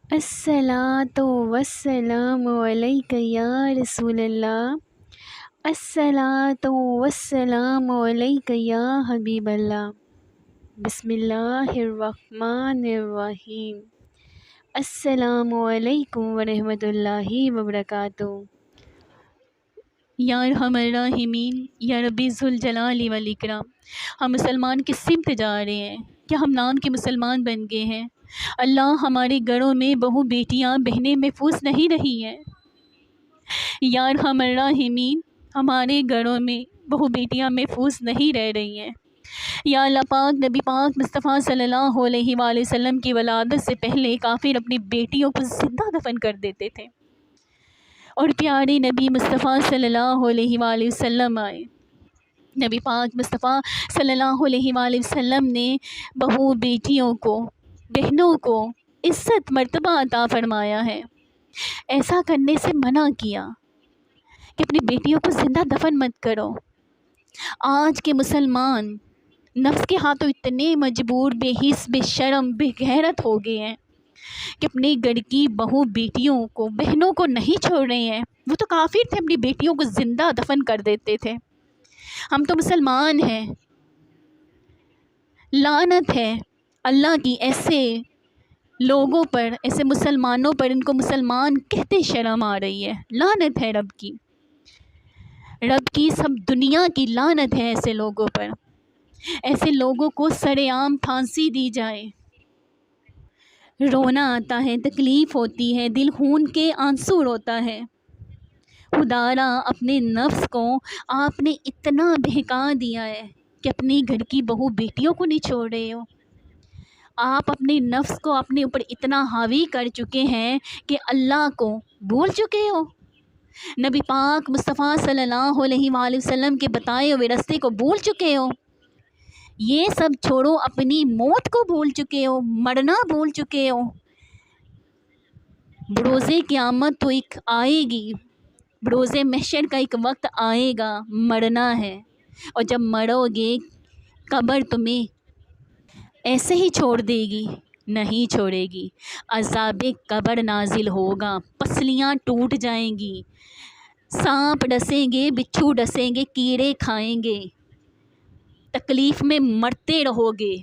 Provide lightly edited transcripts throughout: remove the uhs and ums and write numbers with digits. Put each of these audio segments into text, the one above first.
الصلاۃ والسلام علیک یا رسول اللہ، الصلاۃ والسلام علیک یا حبیب اللہ۔ بسم اللہ الرحمن الرحیم۔ السلام علیکم ورحمۃ اللہ وبرکاتہ۔ یا ارحم الراحمین، یا ربی ذوالجلال والاکرام۔ ہم مسلمان کس سمت جا رہے ہیں؟ کیا ہم نام کے مسلمان بن گئے ہیں؟ اللہ ہمارے گھروں میں بہو بیٹیاں بہنیں محفوظ نہیں رہی ہیں۔ یا ارحم الراحمین، ہمارے گھروں میں بہو بیٹیاں محفوظ نہیں رہ رہی ہیں۔ یا اللہ پاک، نبی پاک مصطفیٰ صلی اللہ علیہ وآلہ وسلم کی ولادت سے پہلے کافر اپنی بیٹیوں کو زندہ دفن کر دیتے تھے، اور پیارے نبی مصطفیٰ صلی اللہ علیہ وآلہ وسلم آئے۔ نبی پاک مصطفیٰ صلی اللہ علیہ وآلہ وسلم نے بہو بیٹیوں کو، بہنوں کو عزت مرتبہ عطا فرمایا ہے۔ ایسا کرنے سے منع کیا کہ اپنی بیٹیوں کو زندہ دفن مت کرو۔ آج کے مسلمان نفس کے ہاتھوں اتنے مجبور، بے حس، بے شرم، بے غیرت ہو گئے ہیں کہ اپنے گھر کی بہو بیٹیوں کو، بہنوں کو نہیں چھوڑ رہے ہیں۔ وہ تو کافر تھے، اپنی بیٹیوں کو زندہ دفن کر دیتے تھے۔ ہم تو مسلمان ہیں۔ لعنت ہے اللہ کی ایسے لوگوں پر، ایسے مسلمانوں پر، ان کو مسلمان کہتے شرم آ رہی ہے۔ لعنت ہے رب کی سب دنیا کی لعنت ہے ایسے لوگوں پر۔ ایسے لوگوں کو سر عام پھانسی دی جائے۔ رونا آتا ہے، تکلیف ہوتی ہے، دل خون کے آنسو روتا ہے۔ خدارا اپنے نفس کو آپ نے اتنا بہکا دیا ہے کہ اپنے گھر کی بہو بیٹیوں کو نہیں چھوڑ رہے ہو۔ آپ اپنے نفس کو اپنے اوپر اتنا حاوی کر چکے ہیں کہ اللہ کو بھول چکے ہو، نبی پاک مصطفیٰ صلی اللہ علیہ وآلہ وسلم کے بتائے ہوئے راستے کو بھول چکے ہو۔ یہ سب چھوڑو، اپنی موت کو بھول چکے ہو، مرنا بھول چکے ہو۔ بروز قیامت تو ایک آئے گی، بروز محشر کا ایک وقت آئے گا، مرنا ہے، اور جب مرو گے قبر تمہیں ایسے ہی چھوڑ دے گی؟ نہیں چھوڑے گی۔ عذاب قبر نازل ہوگا، پسلیاں ٹوٹ جائیں گی، سانپ ڈسیں گے، بچھو ڈسیں گے، کیڑے کھائیں گے، تکلیف میں مرتے رہو گے۔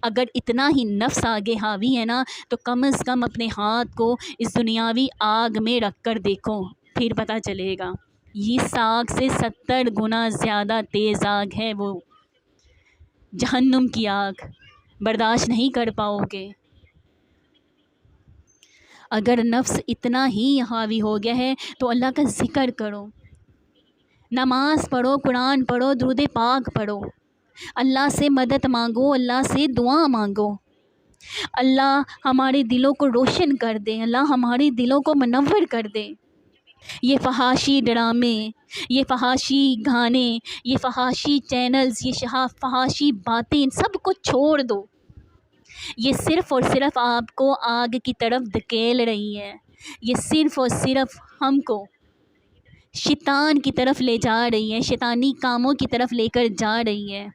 اگر اتنا ہی نفس آگے حاوی ہے نا، تو کم از کم اپنے ہاتھ کو اس دنیاوی آگ میں رکھ کر دیکھو، پھر پتہ چلے گا۔ یہ آگ سے 70 گنا زیادہ تیز آگ ہے، وہ جہنم کی آگ، برداشت نہیں کر پاؤ گے۔ اگر نفس اتنا ہی حاوی ہو گیا ہے تو اللہ کا ذکر کرو، نماز پڑھو، قرآن پڑھو، درود پاک پڑھو، اللہ سے مدد مانگو، اللہ سے دعا مانگو۔ اللہ ہمارے دلوں کو روشن کر دے، اللہ ہمارے دلوں کو منور کر دے۔ یہ فحاشی ڈرامے، یہ فحاشی گانے، یہ فحاشی چینلز، یہ فحاشی باتیں، سب کو چھوڑ دو۔ یہ صرف اور صرف آپ کو آگ کی طرف دھکیل رہی ہے۔ یہ صرف اور صرف ہم کو شیطان کی طرف لے جا رہی ہے، شیطانی کاموں کی طرف لے کر جا رہی ہے۔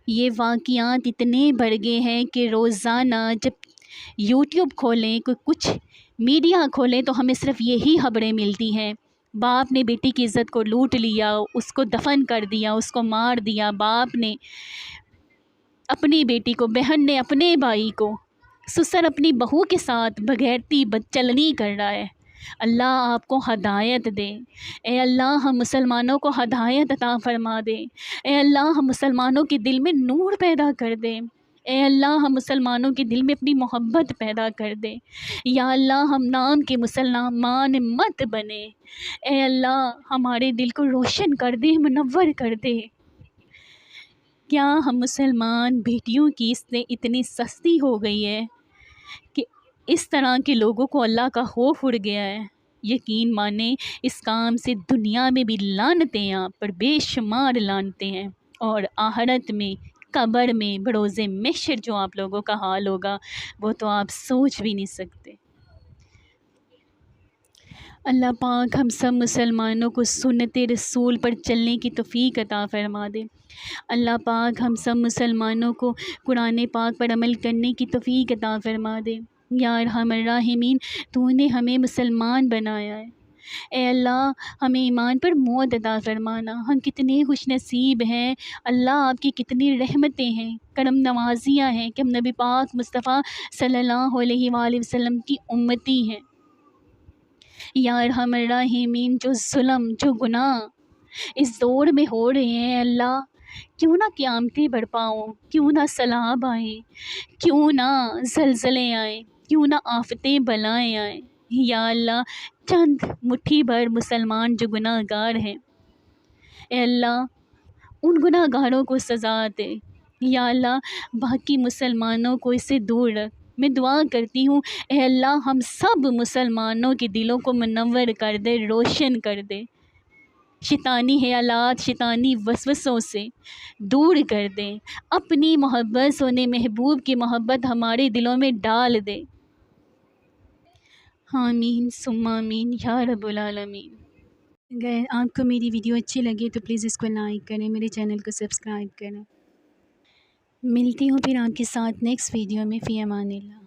یہ واقعات اتنے بڑھ گئے ہیں کہ روزانہ جب یوٹیوب کھولیں، کچھ میڈیا کھولیں، تو ہمیں صرف یہی خبریں ملتی ہیں۔ باپ نے بیٹی کی عزت کو لوٹ لیا، اس کو دفن کر دیا، اس کو مار دیا، باپ نے اپنی بیٹی کو، بہن نے اپنے بھائی کو، سسر اپنی بہو کے ساتھ بغیرتی بدچلنی کر رہا ہے۔ اللہ آپ کو ہدایت دے۔ اے اللہ ہم مسلمانوں کو ہدایت عطا فرما دے۔ اے اللہ ہم مسلمانوں کے دل میں نور پیدا کر دے۔ اے اللہ ہم مسلمانوں کے دل میں اپنی محبت پیدا کر دے۔ یا اللہ ہم نام کے مسلمان مت بنے۔ اے اللہ ہمارے دل کو روشن کر دے، منور کر دے۔ کیا ہم مسلمان بیٹیوں کی اتنی سستی ہو گئی ہے کہ اس طرح کے لوگوں کو اللہ کا خوف اڑ گیا ہے؟ یقین مانیں اس کام سے دنیا میں بھی لعنتیں آپ پر بے شمار لعنتیں ہیں، اور آخرت میں، قبر میں، بروز محشر جو آپ لوگوں کا حال ہوگا وہ تو آپ سوچ بھی نہیں سکتے۔ اللہ پاک ہم سب مسلمانوں کو سنت رسول پر چلنے کی توفیق عطا فرما دے۔ اللہ پاک ہم سب مسلمانوں کو قرآن پاک پر عمل کرنے کی توفیق عطا فرما دے۔ یا ارحم الراحمین، تو نے ہمیں مسلمان بنایا ہے، اے اللہ ہمیں ایمان پر موت عطا فرمانا۔ ہم کتنے خوش نصیب ہیں، اللہ آپ کی کتنی رحمتیں ہیں، کرم نوازیاں ہیں کہ ہم نبی پاک مصطفیٰ صلی اللہ علیہ وآلہ وسلم کی امتی ہیں۔ یا ارحم الراحمین، جو ظلم، جو گناہ اس دور میں ہو رہے ہیں اللہ، کیوں نہ قیامتیں برپا ہوں، کیوں نہ سیلاب آئیں، کیوں نہ زلزلے آئیں، کیوں نہ آفتیں بلائیں آئیں، یا اللہ چند مٹھی بھر مسلمان جو گناہ گار ہیں، اے اللہ ان گناہ گاروں کو سزا دے، یا اللہ باقی مسلمانوں کو اس سے دور رکھ۔ میں دعا کرتی ہوں اے اللہ ہم سب مسلمانوں کے دلوں کو منور کر دے، روشن کر دے، شیطانی خیالات، شیطانی وسوسوں سے دور کر دیں، اپنی محبت سونے محبوب کی محبت ہمارے دلوں میں ڈال دے۔ آمین ثم آمین یا رب العالمین۔ اگر آپ کو میری ویڈیو اچھی لگے تو پلیز اس کو لائک کریں، میرے چینل کو سبسکرائب کریں۔ ملتی ہوں پھر آپ کے ساتھ نیکسٹ ویڈیو میں، فی امان اللہ۔